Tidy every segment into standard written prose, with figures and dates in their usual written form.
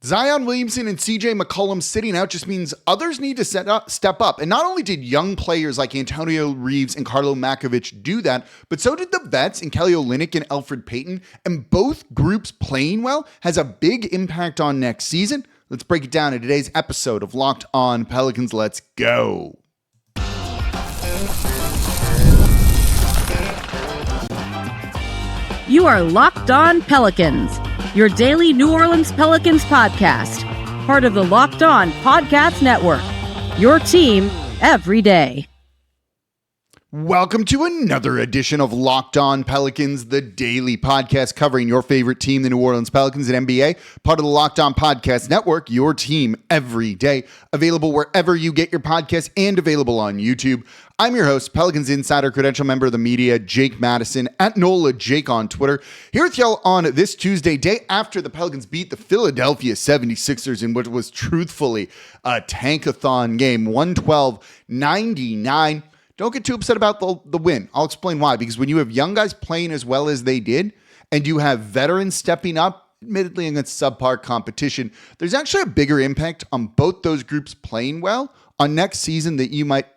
Zion Williamson and CJ McCollum sitting out just means others need to step up. And not only did young players like Antonio Reeves and Karlo Matkovic do that, but so did the vets in Kelly Olynyk and Elfrid Payton. And both groups playing well has a big impact on next season. Let's break it down in today's episode of Locked On Pelicans. Let's go. You are Locked On Pelicans, your daily New Orleans Pelicans podcast, part of the Locked On Podcast Network, your team every day. Welcome to another edition of Locked On Pelicans, the daily podcast covering your favorite team, the New Orleans Pelicans and NBA, part of the Locked On Podcast Network, your team every day, available wherever you get your podcasts and available on YouTube. I'm your host, Pelicans Insider, credential member of the media, Jake Madison, at NOLA Jake on Twitter, here with y'all on this Tuesday, day after the Pelicans beat the Philadelphia 76ers in what was truthfully a tankathon game, 112-99. Don't get too upset about the win. I'll explain why. Because when you have young guys playing as well as they did, and you have veterans stepping up, admittedly against subpar competition, there's actually a bigger impact on both those groups playing well on next season than you might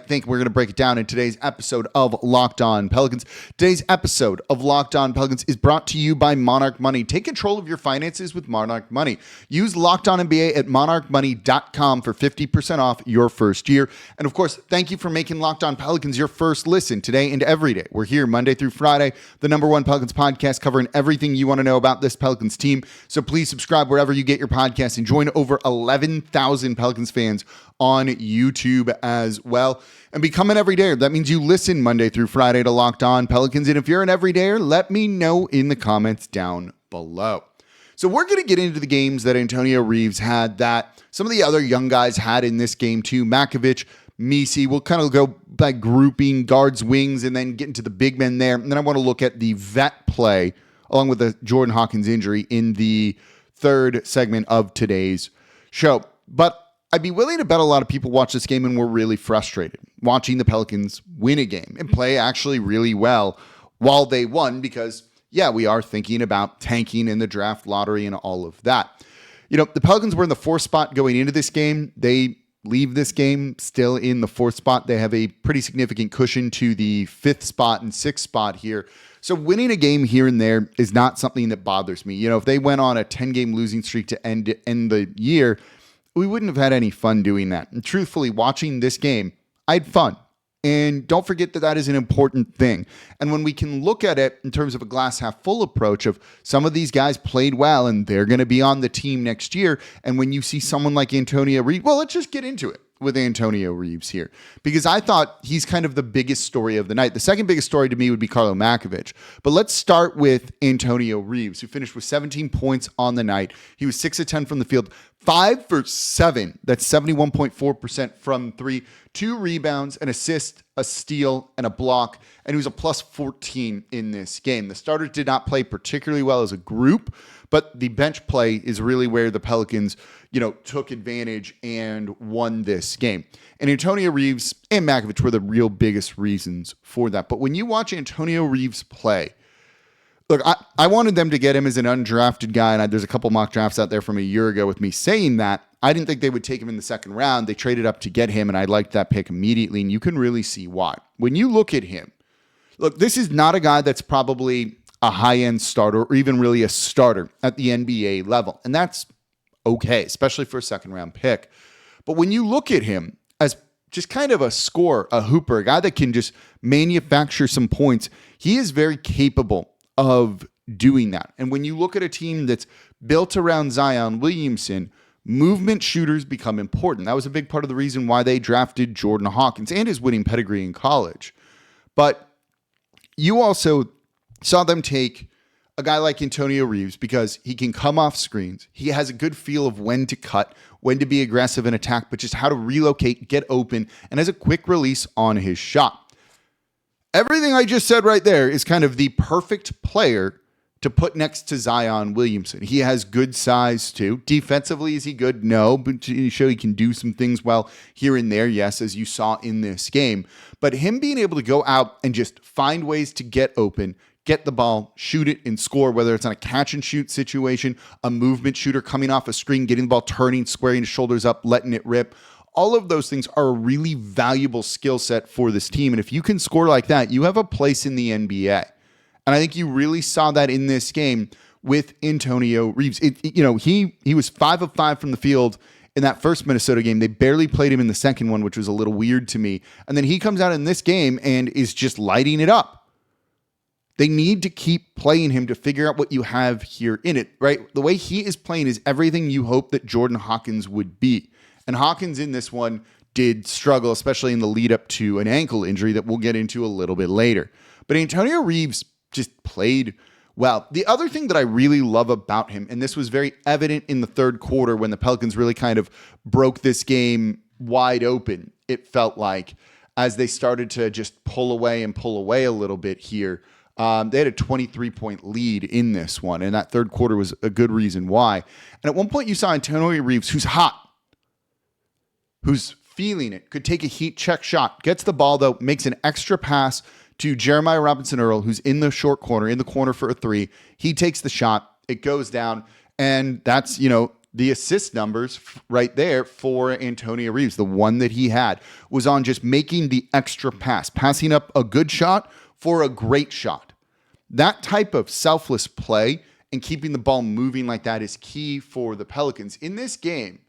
think. We're going to break it down in today's episode of Locked On Pelicans. Today's episode of Locked On Pelicans is brought to you by Monarch Money. Take control of your finances with Monarch Money. Use Locked On NBA at monarchmoney.com for 50% off your first year. And of course, thank you for making Locked On Pelicans your first listen today and every day. We're here Monday through Friday, the number one Pelicans podcast covering everything you want to know about this Pelicans team. So please subscribe wherever you get your podcasts and join over 11,000 Pelicans fans on YouTube as well. And become an everydayer. That means you listen Monday through Friday to Locked On Pelicans. And if you're an everydayer, let me know in the comments down below. So we're going to get into the games that Antonio Reeves had that some of the other young guys had in this game too. Matkovic, Missi. We'll kind of go by grouping guards, wings, and then get into the big men there. And then I want to look at the vet play along with the Jordan Hawkins injury in the third segment of today's show. But I'd be willing to bet a lot of people watch this game and were really frustrated watching the Pelicans win a game and play actually really well while they won because, yeah, we are thinking about tanking in the draft lottery and all of that. You know, the Pelicans were in the fourth spot going into this game. They leave this game still in the fourth spot. They have a pretty significant cushion to the fifth spot and sixth spot here. So winning a game here and there is not something that bothers me. You know, if they went on a 10-game losing streak to end the year, we wouldn't have had any fun doing that. And truthfully, watching this game, I had fun. And don't forget that that is an important thing. And when we can look at it in terms of a glass half full approach of some of these guys played well and they're going to be on the team next year. And when you see someone like Antonio Reeves, well, let's just get into it with Antonio Reeves here, because I thought he's kind of the biggest story of the night. The second biggest story to me would be Karlo Matkovic. But let's start with Antonio Reeves, who finished with 17 points on the night. He was 6 of 10 from the field, 5 for 7. That's 71.4% from three, 2 rebounds, an assist, a steal, and a block. And he was a plus 14 in this game. The starters did not play particularly well as a group, but the bench play is really where the Pelicans, took advantage and won this game. And Antonio Reeves and Matkovic were the real biggest reasons for that. But when you watch Antonio Reeves play, look, I wanted them to get him as an undrafted guy, and there's a couple mock drafts out there from a year ago with me saying that. I didn't think they would take him in the second round. They traded up to get him, and I liked that pick immediately, and you can really see why. When you look at him, look, this is not a guy that's probably a high-end starter or even really a starter at the NBA level, and that's okay, especially for a second-round pick. But when you look at him as just kind of a scorer, a hooper, a guy that can just manufacture some points, he is very capable of doing that. And when you look at a team that's built around Zion Williamson, movement shooters become important. That was a big part of the reason why they drafted Jordan Hawkins and his winning pedigree in college. But you also saw them take a guy like Antonio Reeves because he can come off screens. He has a good feel of when to cut, when to be aggressive and attack, but just how to relocate, get open, and has a quick release on his shot. Everything I just said right there is kind of the perfect player to put next to Zion Williamson. He has good size too. Defensively, is he good? No, but to show he can do some things well here and there, yes, as you saw in this game. But him being able to go out and just find ways to get open, get the ball, shoot it, and score, whether it's on a catch and shoot situation, a movement shooter coming off a screen, getting the ball, turning, squaring his shoulders up, letting it rip. All of those things are a really valuable skill set for this team. And if you can score like that, you have a place in the NBA. And I think you really saw that in this game with Antonio Reeves. He was 5 of 5 from the field in that first Minnesota game. They barely played him in the second one, which was a little weird to me. And then he comes out in this game and is just lighting it up. They need to keep playing him to figure out what you have here in it, right? The way he is playing is everything you hope that Jordan Hawkins would be. And Hawkins in this one did struggle, especially in the lead up to an ankle injury that we'll get into a little bit later. But Antonio Reeves just played well. The other thing that I really love about him, and this was very evident in the third quarter when the Pelicans really kind of broke this game wide open, it felt like, as they started to just pull away a little bit here. They had a 23-point lead in this one, and that third quarter was a good reason why. And at one point you saw Antonio Reeves, who's hot, who's feeling it, could take a heat check shot, gets the ball though, makes an extra pass to Jeremiah Robinson-Earl, who's in the short corner, in the corner for a three. He takes the shot, it goes down, and that's, the assist numbers right there for Antonio Reeves. The one that he had was on just making the extra pass, passing up a good shot for a great shot. That type of selfless play and keeping the ball moving like that is key for the Pelicans. In this game,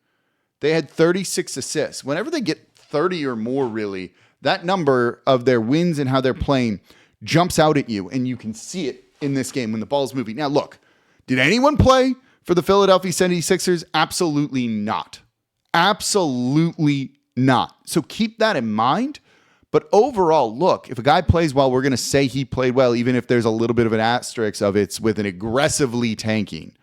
they had 36 assists. Whenever they get 30 or more, really, that number of their wins and how they're playing jumps out at you, and you can see it in this game when the ball's moving. Now, look, did anyone play for the Philadelphia 76ers? Absolutely not. Absolutely not. So keep that in mind. But overall, look, if a guy plays well, we're going to say he played well, even if there's a little bit of an asterisk of it's with an egregiously tanking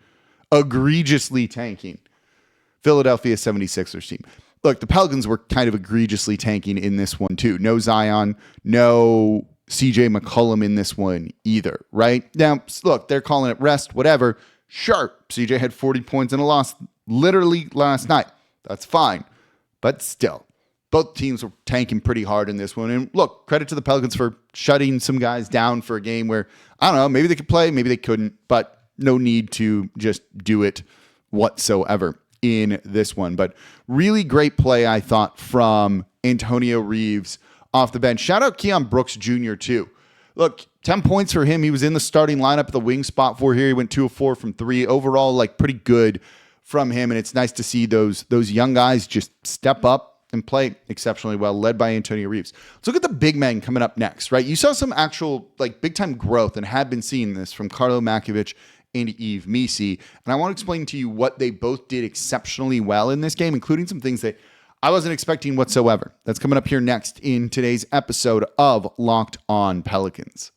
Philadelphia 76ers team. Look, the Pelicans were kind of egregiously tanking in this one too. No Zion, no CJ McCollum in this one either, right? Now, look, they're calling it rest, whatever. Sure, CJ had 40 points in a loss literally last night. That's fine. But still, both teams were tanking pretty hard in this one. And look, credit to the Pelicans for shutting some guys down for a game where, I don't know, maybe they could play, maybe they couldn't, but no need to just do it whatsoever in this one. But really great play, I thought, from Antonio Reeves off the bench. Shout out Keon Brooks Jr. too. Look, 10 points for him. He was in the starting lineup at the wing spot for here. He went 2 of 4 from 3. Overall, pretty good from him. And it's nice to see those young guys just step up and play exceptionally well, led by Antonio Reeves. Let's look at the big men coming up next, right? You saw some actual big-time growth and had been seeing this from Karlo Matkovic and Yves Missi. And I want to explain to you what they both did exceptionally well in this game, including some things that I wasn't expecting whatsoever. That's coming up here next in today's episode of Locked On Pelicans.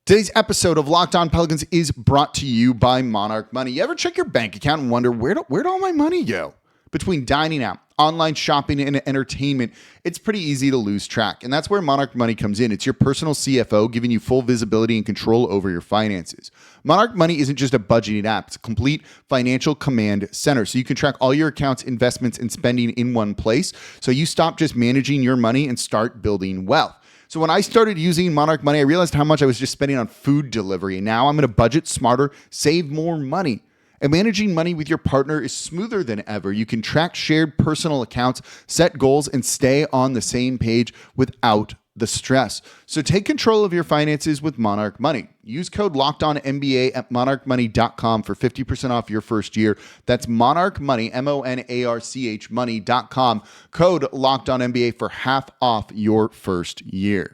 Today's episode of Locked On Pelicans is brought to you by Monarch Money. You ever check your bank account and wonder, where'd all my money go? Between dining out, online shopping, and entertainment, it's pretty easy to lose track. And that's where Monarch Money comes in. It's your personal CFO giving you full visibility and control over your finances. Monarch Money isn't just a budgeting app. It's a complete financial command center. So you can track all your accounts, investments, and spending in one place. So you stop just managing your money and start building wealth. So when I started using Monarch Money, I realized how much I was just spending on food delivery. And now I'm going to budget smarter, save more money. And managing money with your partner is smoother than ever. You can track shared personal accounts, set goals, and stay on the same page without the stress. So take control of your finances with Monarch Money. Use code LOCKEDONNBA at monarchmoney.com for 50% off your first year. That's Monarch Money, MONARCH money.com. Code LOCKEDONNBA for half off your first year.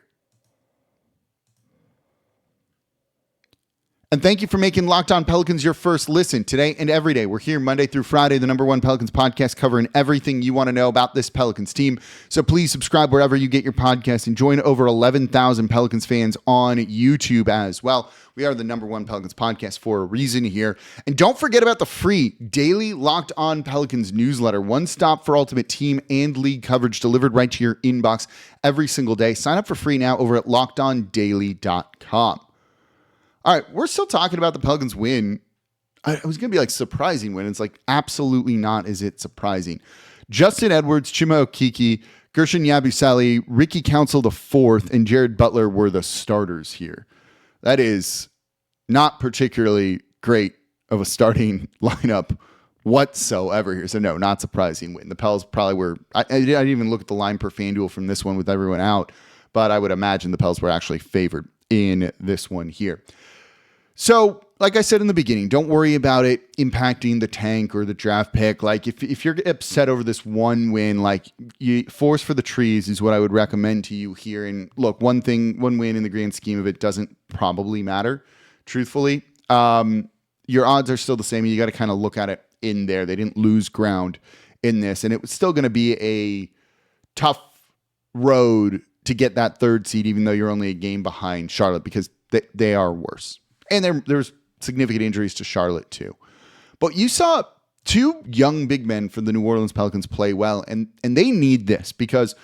And thank you for making Locked On Pelicans your first listen today and every day. We're here Monday through Friday, the #1 Pelicans podcast, covering everything you want to know about this Pelicans team. So please subscribe wherever you get your podcast and join over 11,000 Pelicans fans on YouTube as well. We are the #1 Pelicans podcast for a reason here. And don't forget about the free daily Locked On Pelicans newsletter. One stop for ultimate team and league coverage delivered right to your inbox every single day. Sign up for free now over at LockedOnDaily.com. All right, we're still talking about the Pelicans win. I was going to be surprising win. It's absolutely not is it surprising. Justin Edwards, Chima Okeke, Gershon Yabusele, Ricky Council the fourth, and Jared Butler were the starters here. That is not particularly great of a starting lineup whatsoever here. So no, not surprising win. The Pels probably were, I didn't even look at the line per FanDuel from this one with everyone out, but I would imagine the Pels were actually favored in this one here. So like I said in the beginning, don't worry about it impacting the tank or the draft pick. Like if you're upset over this one win, like you force for the trees is what I would recommend to you here. And look, one win in the grand scheme of it doesn't probably matter, truthfully. Your odds are still the same. You got to kind of look at it in there. They didn't lose ground in this, and it was still going to be a tough road to get that third seed, even though you're only a game behind Charlotte, because they are worse. And there's significant injuries to Charlotte too. But you saw two young big men for the New Orleans Pelicans play well, and they need this because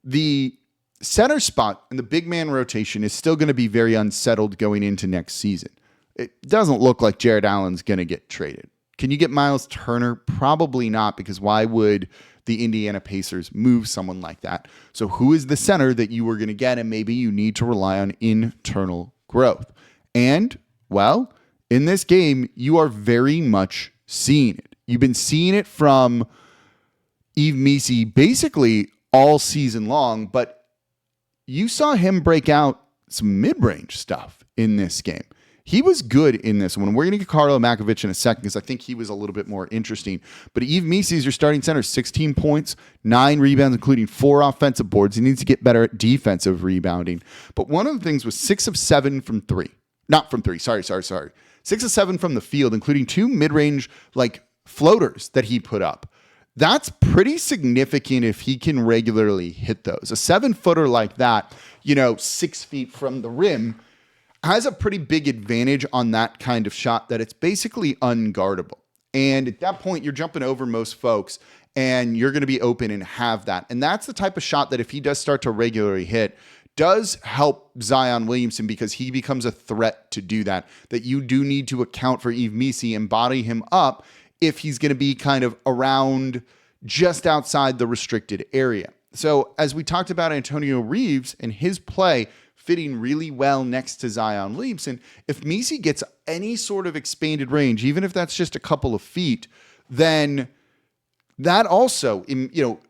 the center spot and the big man rotation is still going to be very unsettled going into next season. It doesn't look like Jared Allen's going to get traded. Can you get Miles Turner? Probably not, because why would the Indiana Pacers move someone like that? So who is the center that you were going to get? And maybe you need to rely on internal growth. And, well, in this game, you are very much seeing it. You've been seeing it from Yves Missi basically all season long, but you saw him break out some mid-range stuff in this game. He was good in this one. We're going to get Karlo Matkovic in a second because I think he was a little bit more interesting. But Yves Missi is your starting center, 16 points, 9 rebounds, including 4 offensive boards. He needs to get better at defensive rebounding. But one of the things was 6 of 7 from 3. Not from 3. Sorry. 6 of 7 from the field, including 2 mid-range floaters that he put up. That's pretty significant if he can regularly hit those. A 7-footer like that, 6 feet from the rim, has a pretty big advantage on that kind of shot that it's basically unguardable. And at that point, you're jumping over most folks and you're going to be open and have that. And that's the type of shot that if he does start to regularly hit, does help Zion Williamson because he becomes a threat to do that you do need to account for Yves Missi and body him up if he's going to be kind of around just outside the restricted area. So as we talked about Antonio Reeves and his play fitting really well next to Zion Williamson, if Missi gets any sort of expanded range, even if that's just a couple of feet, then that also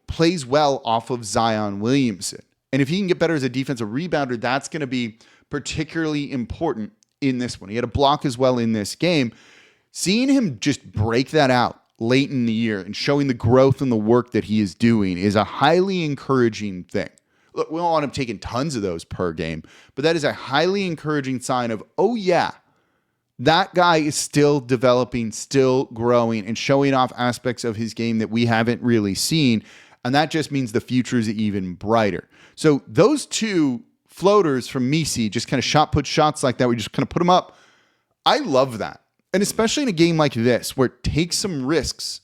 plays well off of Zion Williamson. And if he can get better as a defensive rebounder, that's going to be particularly important in this one. He had a block as well in this game. Seeing him just break that out late in the year and showing the growth and the work that he is doing is a highly encouraging thing. Look, we don't want him taking tons of those per game, but that is a highly encouraging sign of, oh yeah, that guy is still developing, still growing, and showing off aspects of his game that we haven't really seen. And that just means the future is even brighter. So those 2 floaters from Missi, just kind of put shots like that, we just kind of put them up. I love that. And especially in a game like this, where it takes some risks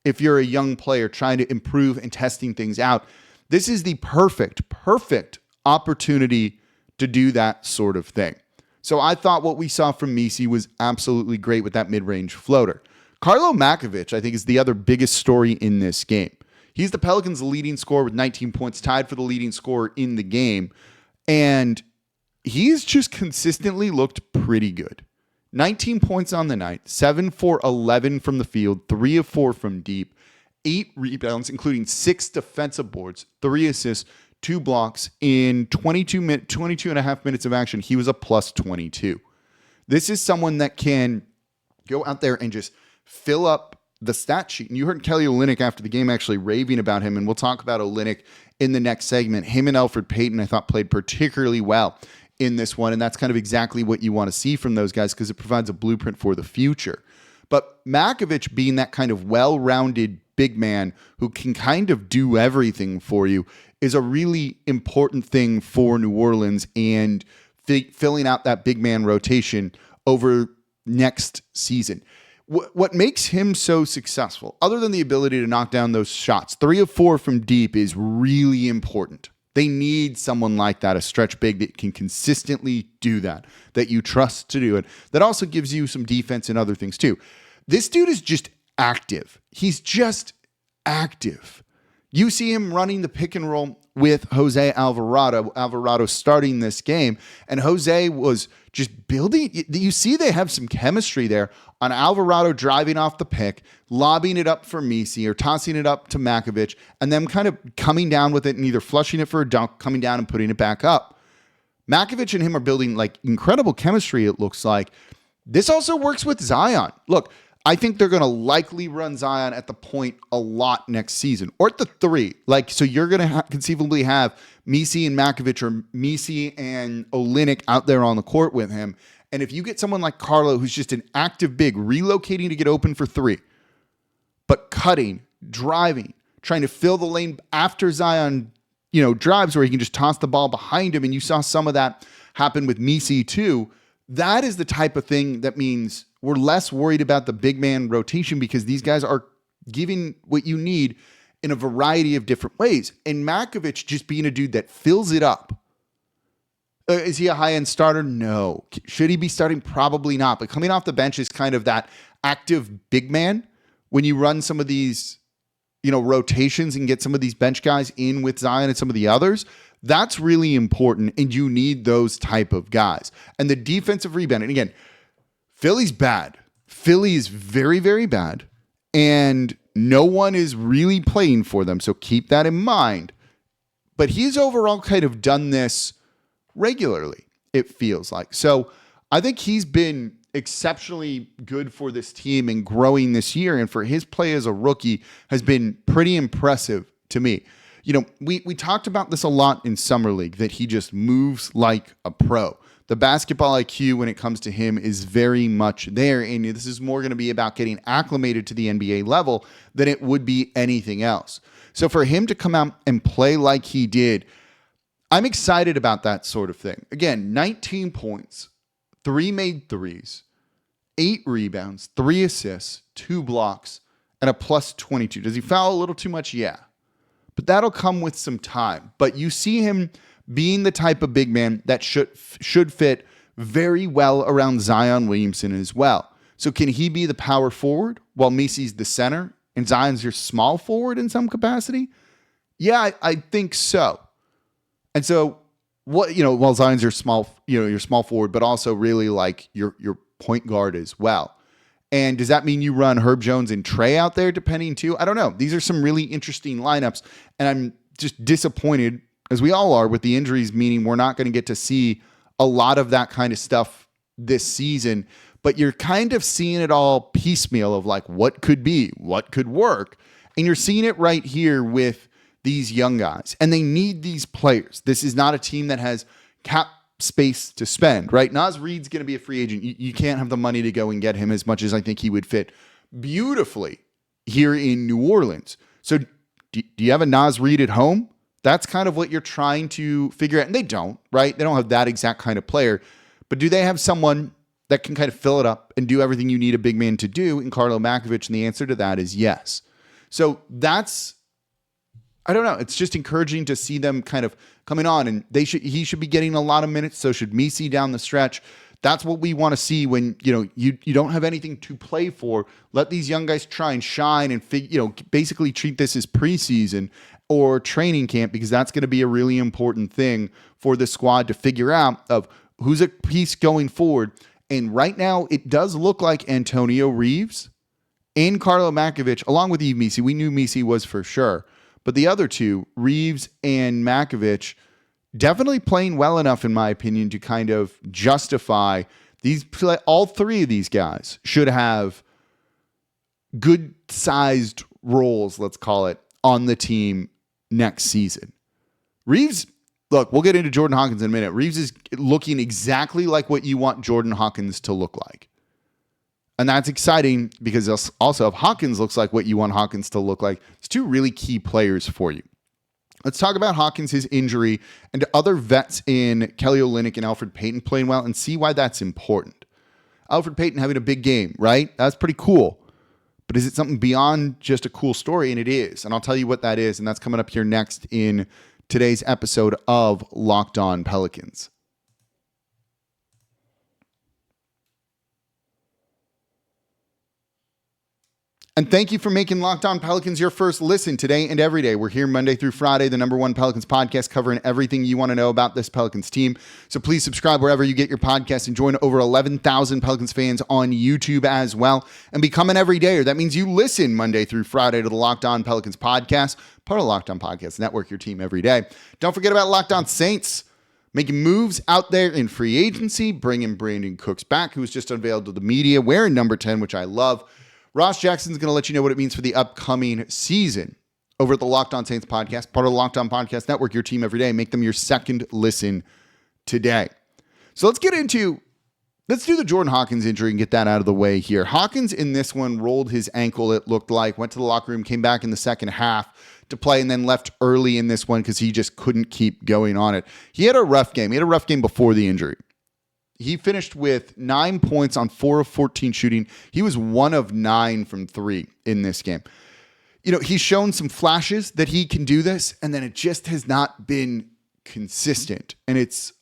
if you're a young player trying to improve and testing things out. This is the perfect opportunity to do that sort of thing. So I thought what we saw from Missi was absolutely great with that mid-range floater. Karlo Matkovic, I think, is the other biggest story in this game. He's the Pelicans' leading scorer with 19 points, tied for the leading scorer in the game. And he's just consistently looked pretty good. 19 points on the night, 7 for 11 from the field, 3 of 4 from deep, 8 rebounds, including 6 defensive boards, 3 assists, 2 blocks. In 22 and a half minutes of action, he was a plus 22. This is someone that can go out there and just fill up the stat sheet. And you heard Kelly Olynyk after the game actually raving about him, and we'll talk about Olynyk in the next segment. Him and Elfrid Payton, I thought, played particularly well in this one, and that's kind of exactly what you want to see from those guys because it provides a blueprint for the future. But Matkovic being that kind of well-rounded big man who can kind of do everything for you is a really important thing for New Orleans and filling out that big man rotation over next season. What makes him so successful, other than the ability to knock down those shots, 3 of 4 from deep is really important. They need someone like that, a stretch big that can consistently do that you trust to do it. That also gives you some defense and other things too. This dude is just active. He's just active. You see him running the pick and roll with Jose Alvarado. Alvarado starting this game, and Jose was just building. You see they have some chemistry there on Alvarado driving off the pick, lobbing it up for Missi or tossing it up to Matkovic, and them kind of coming down with it and either flushing it for a dunk, coming down and putting it back up. Matkovic and him are building like incredible chemistry, it looks like. This also works with Zion. Look, I think they're going to likely run Zion at the point a lot next season, or at the 3. Like, so you're going to conceivably have Missi and Matkovic, or Missi and Olynyk out there on the court with him. And if you get someone like Karlo, who's just an active big, relocating to get open for 3, but cutting, driving, trying to fill the lane after Zion, drives where he can just toss the ball behind him. And you saw some of that happen with Missi too. That is the type of thing that means we're less worried about the big man rotation, because these guys are giving what you need in a variety of different ways. And Matkovic just being a dude that fills it up. Is he a high-end starter? No. Should he be starting? Probably not. But coming off the bench is kind of that active big man when you run some of these, rotations and get some of these bench guys in with Zion and some of the others. That's really important, and you need those type of guys. And the defensive rebounding, again, Philly's bad. Philly is very, very bad, and no one is really playing for them, so keep that in mind. But he's overall kind of done this regularly, it feels like. So I think he's been exceptionally good for this team and growing this year, and for his play as a rookie has been pretty impressive to me. We talked about this a lot in Summer League, that he just moves like a pro. The basketball IQ when it comes to him is very much there, and this is more going to be about getting acclimated to the NBA level than it would be anything else. So for him to come out and play like he did, I'm excited about that sort of thing. Again, 19 points, 3 made threes, 8 rebounds, 3 assists, 2 blocks, and a plus 22. Does he foul a little too much? Yeah. But that'll come with some time. But you see him being the type of big man that should fit very well around Zion Williamson as well. So can he be the power forward while Missi's the center and Zion's your small forward in some capacity? Yeah, I think so. And so while Zion's your small forward, but also really like your point guard as well. And does that mean you run Herb Jones and Trey out there depending too? I don't know. These are some really interesting lineups, and I'm just disappointed, as we all are, with the injuries, meaning we're not going to get to see a lot of that kind of stuff this season. But you're kind of seeing it all piecemeal of like what could be, what could work. And you're seeing it right here with these young guys. And they need these players. This is not a team that has cap space to spend, right? Naz Reid's going to be a free agent. You can't have the money to go and get him, as much as I think he would fit beautifully here in New Orleans. So do you have a Naz Reid at home? That's kind of what you're trying to figure out. And they don't, right? They don't have that exact kind of player. But do they have someone that can kind of fill it up and do everything you need a big man to do in Karlo Matkovic? And the answer to that is yes. So that's, I don't know. It's just encouraging to see them kind of coming on, and he should be getting a lot of minutes. So should Missi down the stretch. That's what we want to see when, you don't have anything to play for. Let these young guys try and shine and basically treat this as preseason or training camp, because that's going to be a really important thing for the squad to figure out of who's a piece going forward. And right now it does look like Antonio Reeves and Karlo Matkovic, along with Yves Missi. We knew Missi was for sure. But the other two, Reeves and Matkovic, definitely playing well enough, in my opinion, to kind of justify these. All 3 of these guys should have good-sized roles, let's call it, on the team next season. Reeves, look, we'll get into Jordan Hawkins in a minute. Reeves is looking exactly like what you want Jordan Hawkins to look like. And that's exciting, because also if Hawkins looks like what you want Hawkins to look like, it's 2 really key players for you. Let's talk about Hawkins, his injury, and other vets in Kelly Olynyk and Elfrid Payton playing well, and see why that's important. Elfrid Payton having a big game, right? That's pretty cool. But is it something beyond just a cool story? And it is. And I'll tell you what that is, and that's coming up here next in today's episode of Locked On Pelicans. And thank you for making Locked On Pelicans your first listen today and every day. We're here Monday through Friday, the #1 Pelicans podcast, covering everything you want to know about this Pelicans team. So please subscribe wherever you get your podcasts and join over 11,000 Pelicans fans on YouTube as well. And become an everydayer. That means you listen Monday through Friday to the Locked On Pelicans podcast, part of the Locked On Podcast Network, your team every day. Don't forget about Locked On Saints. Making moves out there in free agency, bringing Brandon Cooks back, who was just unveiled to the media, wearing number 10, which I love. Ross Jackson's going to let you know what it means for the upcoming season over at the Locked On Saints podcast, part of the Locked On Podcast Network, your team every day. Make them your second listen today. So let's do the Jordan Hawkins injury and get that out of the way here. Hawkins in this one rolled his ankle, it looked like, went to the locker room, came back in the second half to play, and then left early in this one because he just couldn't keep going on it. He had a rough game. He had a rough game before the injury. He finished with 9 points on 4 of 14 shooting. He was 1 of 9 from 3 in this game. You know, he's shown some flashes that he can do this, and then it just has not been consistent. And it's,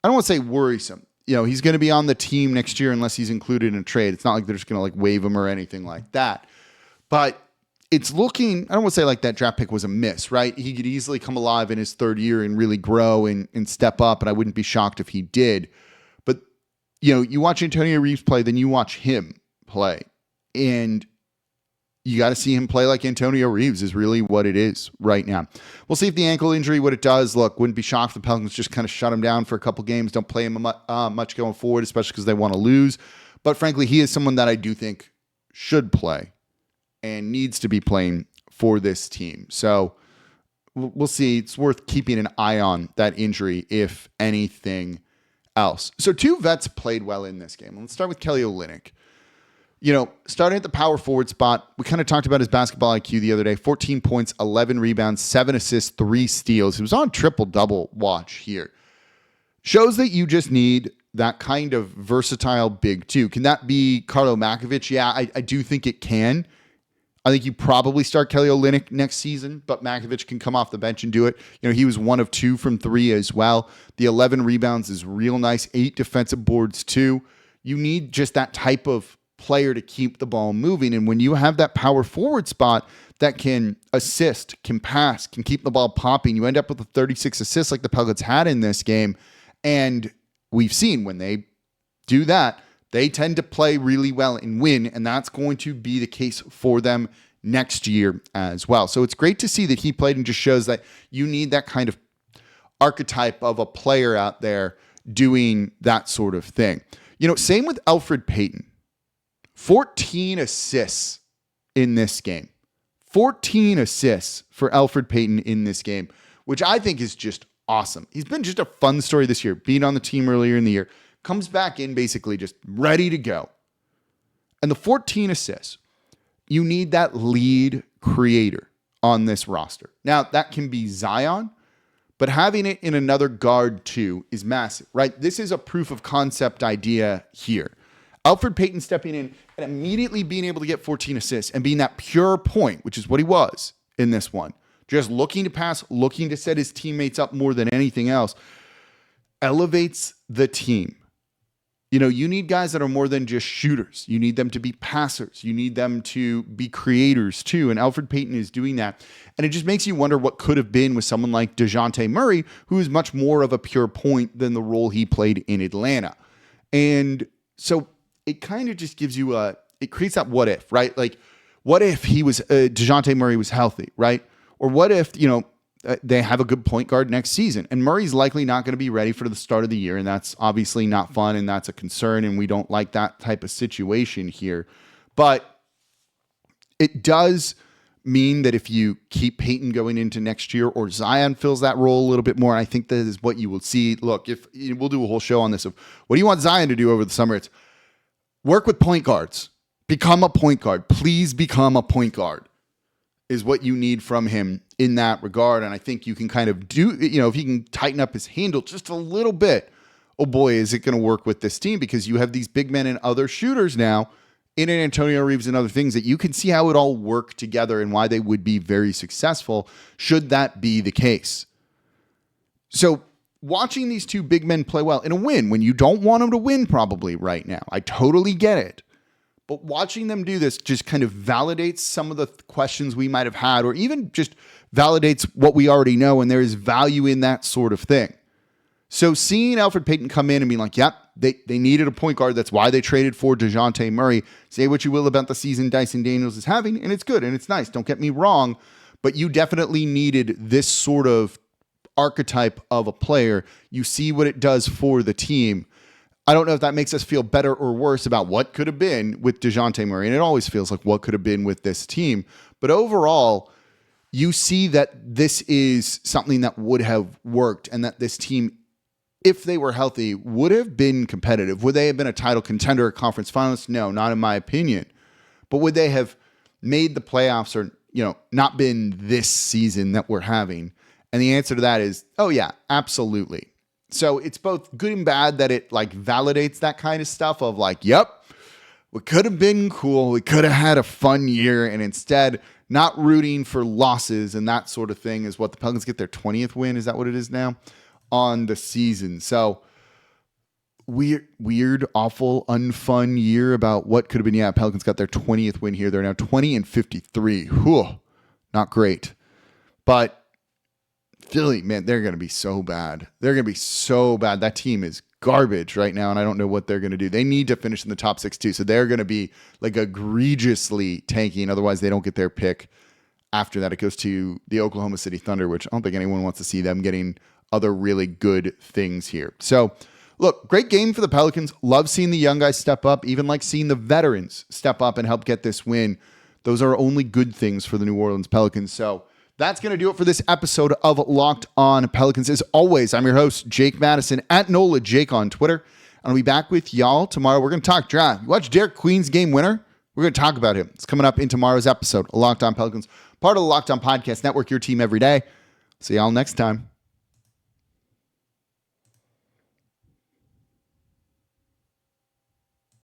I don't want to say worrisome. You know, he's going to be on the team next year unless he's included in a trade. It's not like they're just going to like waive him or anything like that. But it's looking, I don't want to say like that draft pick was a miss, right? He could easily come alive in his third year and really grow and step up, and I wouldn't be shocked if he did. But, you know, you watch Antonio Reeves play, then you watch him play. And you got to see him play like Antonio Reeves is really what it is right now. We'll see if the ankle injury, what it does. Look, wouldn't be shocked if the Pelicans just kind of shut him down for a couple games, don't play him much going forward, especially because they want to lose. But frankly, he is someone that I do think should play and needs to be playing for this team. So we'll see. It's worth keeping an eye on that injury, if anything else. So two vets played well in this game. Let's start with Kelly Olynyk. You know, starting at the power forward spot, we kind of talked about his basketball IQ the other day. 14 points, 11 rebounds, 7 assists, 3 steals. He was on triple-double watch here. Shows that you just need that kind of versatile big two. Can that be Karlo Matkovic? Yeah, I do think it can. I think you probably start Kelly Olynyk next season, but Matkovic can come off the bench and do it. You know, he was 1 of 2 from 3 as well. The 11 rebounds is real nice. 8 defensive boards too. You need just that type of player to keep the ball moving. And when you have that power forward spot that can assist, can pass, can keep the ball popping, you end up with a 36 assists like the Pelicans had in this game. And we've seen when they do that, they tend to play really well and win, and that's going to be the case for them next year as well. So it's great to see that he played, and just shows that you need that kind of archetype of a player out there doing that sort of thing. You know, same with Elfrid Payton. 14 assists in this game. 14 assists for Elfrid Payton in this game, which I think is just awesome. He's been just a fun story this year, being on the team earlier in the year. Comes back in basically just ready to go. And the 14 assists, you need that lead creator on this roster. Now, that can be Zion, but having it in another guard too is massive, right? This is a proof of concept idea here. Elfrid Payton stepping in and immediately being able to get 14 assists and being that pure point, which is what he was in this one. Just looking to pass, looking to set his teammates up more than anything else, elevates the team. You know, you need guys that are more than just shooters. You need them to be passers. You need them to be creators too. And Elfrid Payton is doing that. And it just makes you wonder what could have been with someone like DeJounte Murray, who is much more of a pure point than the role he played in Atlanta. And so it kind of just gives you it creates that what if, right? Like, what if DeJounte Murray was healthy, right? Or what if, you know, they have a good point guard next season, and Murray's likely not going to be ready for the start of the year. And that's obviously not fun. And that's a concern. And we don't like that type of situation here, but it does mean that if you keep Payton going into next year, or Zion fills that role a little bit more, I think that is what you will see. Look, if we'll do a whole show on this of what do you want Zion to do over the summer? It's work with point guards, become a point guard, please become a point guard is what you need from him in that regard. And I think you can kind of do, you know, if he can tighten up his handle just a little bit, oh boy, is it going to work with this team, because you have these big men and other shooters now in an Antonio Reeves and other things that you can see how it all work together and why they would be very successful should that be the case. So watching these two big men play well in a win when you don't want them to win probably right now, I totally get it. But watching them do this just kind of validates some of the questions we might have had, or even just validates what we already know, and there is value in that sort of thing. So seeing Elfrid Payton come in and be like, yep, they needed a point guard. That's why they traded for DeJounte Murray. Say what you will about the season Dyson Daniels is having, and it's good and it's nice. Don't get me wrong, but you definitely needed this sort of archetype of a player. You see what it does for the team. I don't know if that makes us feel better or worse about what could have been with DeJounte Murray, and it always feels like what could have been with this team. But overall, you see that this is something that would have worked, and that this team, if they were healthy, would have been competitive. Would they have been a title contender, a conference finalist? No, not in my opinion. But would they have made the playoffs, or not been this season that we're having? And the answer to that is, oh yeah, absolutely. So it's both good and bad that it like validates that kind of stuff of like, yep, we could have been cool. We could have had a fun year, and instead not rooting for losses and that sort of thing is what the Pelicans get their 20th win. Is that what it is now on the season? So weird, awful, unfun year about what could have been. Yeah, Pelicans got their 20th win here. They're now 20-53. Whew, not great. But Philly, man, they're going to be so bad. They're going to be so bad. That team is garbage right now, and I don't know what they're going to do. They need to finish in the top 6 too, so they're going to be like egregiously tanking. Otherwise, they don't get their pick. After that, it goes to the Oklahoma City Thunder, which I don't think anyone wants to see them getting other really good things here. So, look, great game for the Pelicans. Love seeing the young guys step up, even like seeing the veterans step up and help get this win. Those are only good things for the New Orleans Pelicans. So, that's going to do it for this episode of Locked On Pelicans. As always, I'm your host, Jake Madison, at NOLA Jake on Twitter. I'll be back with y'all tomorrow. We're going to talk draft. You watch Derek Queen's game winner? We're going to talk about him. It's coming up in tomorrow's episode of Locked On Pelicans, part of the Locked On Podcast Network, your team every day. See y'all next time.